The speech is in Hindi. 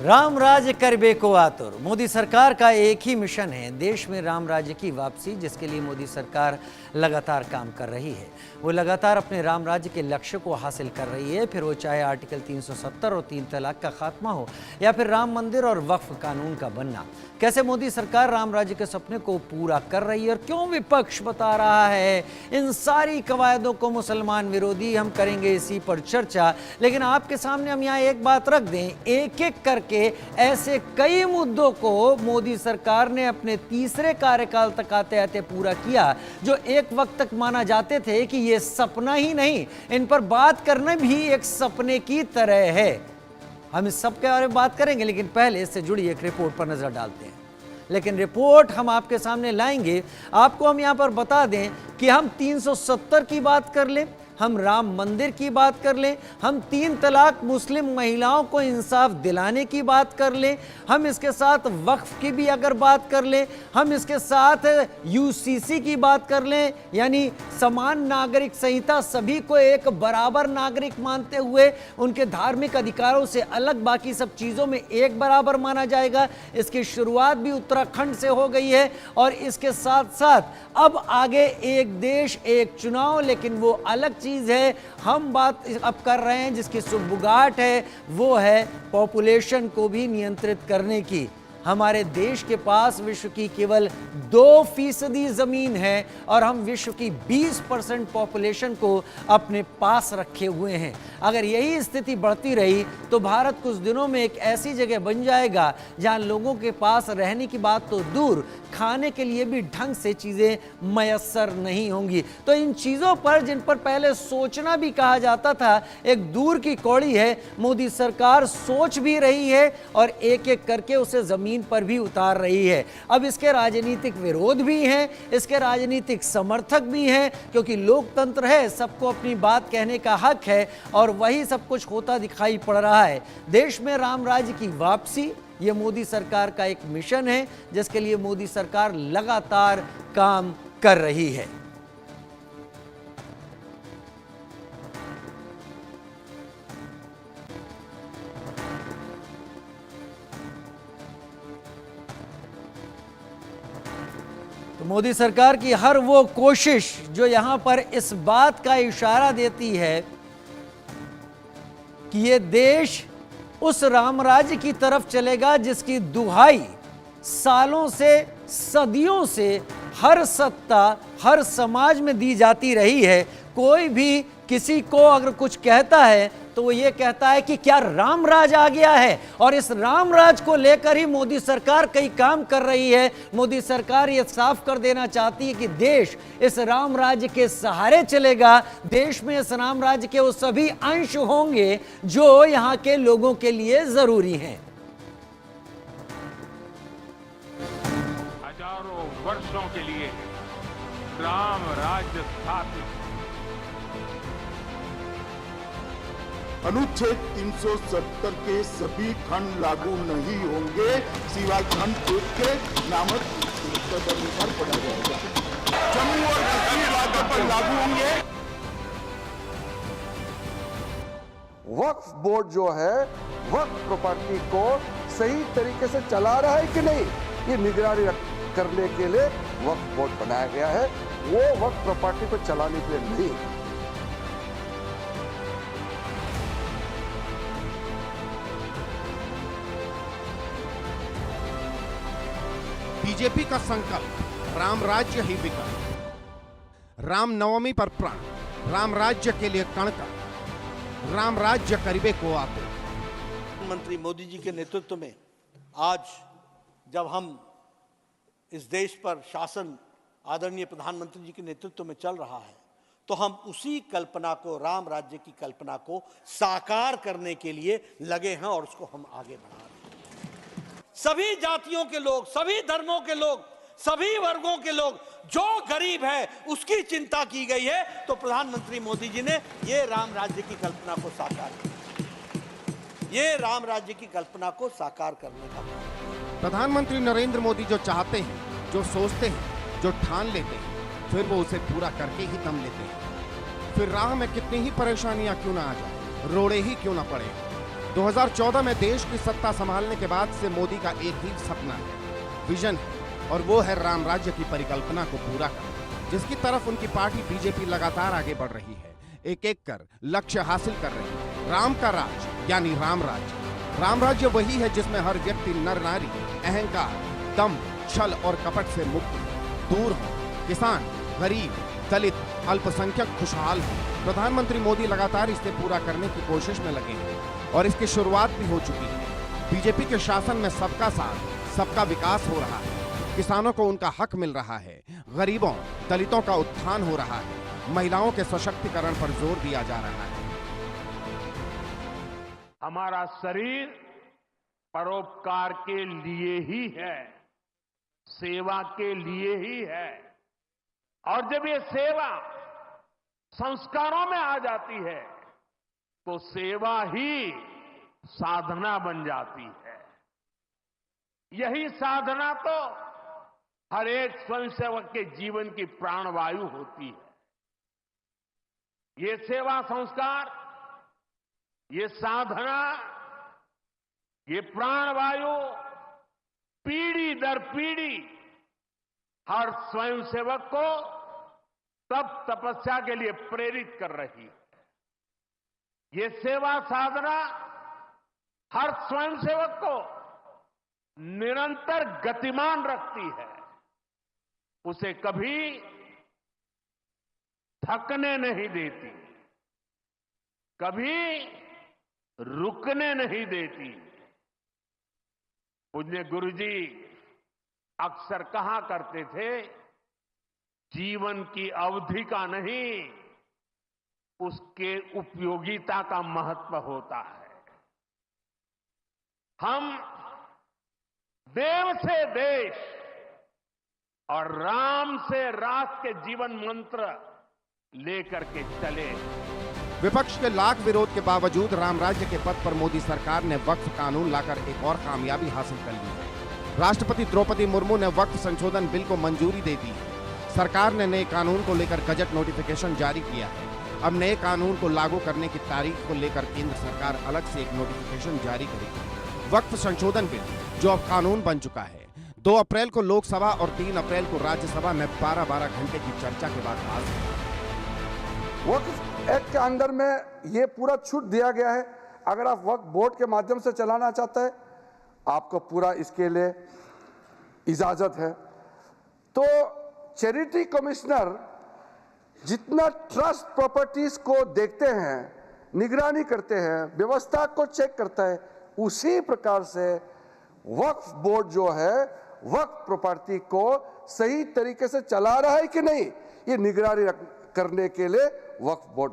राम राज्य करबे को आतुर। मोदी सरकार का एक ही मिशन है, देश में राम राज्य की वापसी, जिसके लिए मोदी सरकार लगातार काम कर रही है। वो लगातार अपने राम राज्य के लक्ष्य को हासिल कर रही है, फिर वो चाहे आर्टिकल 370 और 3 तलाक का खात्मा हो या फिर राम मंदिर और वक्फ कानून का बनना। कैसे मोदी सरकार राम राज्य के सपने को पूरा कर रही है और क्यों विपक्ष बता रहा है इन सारी कवायदों को मुसलमान विरोधी, हम करेंगे इसी पर चर्चा। लेकिन आपके सामने हम यहाँ एक बात रख दें, एक एक करके ऐसे कई मुद्दों को मोदी सरकार ने अपने तीसरे कार्यकाल तक आते आते पूरा किया, जो एक वक्त तक माना जाते थे कि ये सपना ही नहीं, इन पर बात करना भी एक सपने की तरह है। हम इस सब के बारे में बात करेंगे, लेकिन पहले इससे जुड़ी एक रिपोर्ट पर नजर डालते हैं। लेकिन रिपोर्ट हम आपके सामने लाएंगे। आपको हम यहां पर बता दें कि हम 370 की बात कर लें, हम राम मंदिर की बात कर लें, हम 3 तलाक मुस्लिम महिलाओं को इंसाफ दिलाने की बात कर लें, हम इसके साथ वक्फ की भी अगर बात कर लें, हम इसके साथ यूसीसी की बात कर लें, यानी समान नागरिक संहिता, सभी को एक बराबर नागरिक मानते हुए उनके धार्मिक अधिकारों से अलग बाकी सब चीज़ों में एक बराबर माना जाएगा। इसकी शुरुआत भी उत्तराखंड से हो गई है और इसके साथ साथ अब आगे एक देश एक चुनाव, लेकिन वो अलग चीज है। हम बात अब कर रहे हैं जिसकी सुगबुगाहट है, वो है पॉपुलेशन को भी नियंत्रित करने की। हमारे देश के पास विश्व की केवल 2% जमीन है और हम विश्व की 20% पॉपुलेशन को अपने पास रखे हुए हैं। अगर यही स्थिति बढ़ती रही तो भारत कुछ दिनों में एक ऐसी जगह बन जाएगा जहां लोगों के पास रहने की बात तो दूर, खाने के लिए भी ढंग से चीजें मयस्सर नहीं होंगी। तो इन चीजों पर, जिन पर पहले सोचना भी कहा जाता था, एक दूर की कौड़ी है। मोदी सरकार सोच भी रही है और एक एक करके उसे जमीन पर भी उतार रही है। अब इसके राजनीतिक विरोध भी हैं, इसके राजनीतिक समर्थक भी हैं, क्योंकि लोकतंत्र है, सबको अपनी बात कहने का हक है और वही सब कुछ होता दिखाई पड़ रहा है। देश में राम राज्य की वापसी, ये मोदी सरकार का एक मिशन है, जिसके लिए मोदी सरकार लगातार काम कर रही है। तो मोदी सरकार की हर वो कोशिश जो यहां पर इस बात का इशारा देती है कि ये देश उस राम राज्य की तरफ चलेगा जिसकी दुहाई सालों से, सदियों से हर सत्ता, हर समाज में दी जाती रही है। कोई भी किसी को अगर कुछ कहता है तो वो ये कहता है कि क्या राम राज आ गया है, और इस राम राज को लेकर ही मोदी सरकार कई काम कर रही है। मोदी सरकार ये साफ कर देना चाहती है कि देश इस राम राज्य के सहारे चलेगा। देश में इस राम राज्य के वो सभी अंश होंगे जो यहाँ के लोगों के लिए जरूरी हैं। हजारों वर्षों के लिए राम राज्य स्थापित। अनुच्छेद 370 के सभी खंड लागू नहीं होंगे, सिवाय खंड 1 के नामक तदनुसार पढ़ा जाएगा। जम्मू और कश्मीर राज्य पर लागू होंगे। वक्फ बोर्ड जो है वक्फ प्रॉपर्टी को सही तरीके से चला रहा है कि नहीं, ये निगरानी करने के लिए वक्फ बोर्ड बनाया गया है। वो वक्फ प्रॉपर्टी को चलाने के लिए नहीं। बीजेपी का संकल्प राम राज्य ही विकल्प, राम नवमी पर प्रण, राम राज्य के लिए कणकर, राम राज्य करीबे को आते। प्रधानमंत्री मोदी जी के नेतृत्व में आज जब हम इस देश पर शासन आदरणीय प्रधानमंत्री जी के नेतृत्व में चल रहा है, तो हम उसी कल्पना को, राम राज्य की कल्पना को साकार करने के लिए लगे हैं और उसको हम आगे बढ़ा रहे हैं। सभी जातियों के लोग, सभी धर्मों के लोग, सभी वर्गों के लोग, जो गरीब है उसकी चिंता की गई है। तो प्रधानमंत्री मोदी जी ने ये राम राज्य की कल्पना को साकार किया, ये राम राज्य की कल्पना को साकार करने का। प्रधानमंत्री नरेंद्र मोदी जो चाहते हैं, जो सोचते हैं, जो ठान लेते हैं, फिर वो उसे पूरा करके ही दम लेते हैं। फिर राह में कितनी ही परेशानियां क्यों ना आ जाए, रोड़े ही क्यों ना पड़े, 2014 में देश की सत्ता संभालने के बाद से मोदी का एक ही सपना है, विजन है, और वो है राम राज्य की परिकल्पना को पूरा करना, जिसकी तरफ उनकी पार्टी बीजेपी लगातार आगे बढ़ रही है, एक एक कर लक्ष्य हासिल कर रही है। राम का राज यानी राम राज्य। राम राज्य वही है जिसमें हर व्यक्ति नर नारी अहंकार, दम, छल और कपट से मुक्त दूर हो, किसान, गरीब, दलित, अल्पसंख्यक खुशहाल हो। प्रधानमंत्री मोदी लगातार इसे पूरा करने की कोशिश में लगे हैं और इसकी शुरुआत भी हो चुकी है। बीजेपी के शासन में सबका साथ, सबका विकास हो रहा है, किसानों को उनका हक मिल रहा है, गरीबों, दलितों का उत्थान हो रहा है, महिलाओं के सशक्तिकरण पर जोर दिया जा रहा है। हमारा शरीर परोपकार के लिए ही है, सेवा के लिए ही है, और जब ये सेवा संस्कारों में आ जाती है तो सेवा ही साधना बन जाती है। यही साधना तो हर एक स्वयंसेवक के जीवन की प्राणवायु होती है। ये सेवा संस्कार, ये साधना, ये प्राणवायु पीढ़ी दर पीढ़ी हर स्वयंसेवक को तप तपस्या के लिए प्रेरित कर रही है। ये सेवा साधना हर स्वयंसेवक को निरंतर गतिमान रखती है, उसे कभी थकने नहीं देती, कभी रुकने नहीं देती। पूज्य गुरुजी अक्सर कहा करते थे, जीवन की अवधि का नहीं, उसके उपयोगिता का महत्व होता है। हम देव से देश और राम से राष्ट्र के जीवन मंत्र लेकर के चले। विपक्ष के लाख विरोध के बावजूद राम राज्य के पद पर मोदी सरकार ने वक्फ कानून लाकर एक और कामयाबी हासिल कर ली है। राष्ट्रपति द्रौपदी मुर्मू ने वक्फ संशोधन बिल को मंजूरी दे दी है। सरकार ने नए कानून को लेकर गजट नोटिफिकेशन जारी किया है। अब नए कानून को लागू करने की तारीख को लेकर केंद्र सरकार अलग से एक नोटिफिकेशन जारी करेगी। वक्फ संशोधन बिल जो अब कानून बन चुका है, 2 अप्रैल को लोकसभा और 3 अप्रैल को राज्यसभा में 12-12 घंटे की चर्चा के बाद पास हुआ। वक्फ एक्ट के अंडर में ये पूरा छूट दिया गया है। अगर आप वक्फ बोर्ड के माध्यम से चलाना चाहते हैं, आपको पूरा इसके लिए इजाजत है। तो चैरिटी कमिश्नर जितना ट्रस्ट प्रॉपर्टीज को देखते हैं, निगरानी करते हैं, व्यवस्था को चेक करता है, उसी प्रकार से वक्फ बोर्ड जो है वक्फ प्रॉपर्टी को सही तरीके से चला रहा है कि नहीं, ये निगरानी करने के लिए वक्फ बोर्ड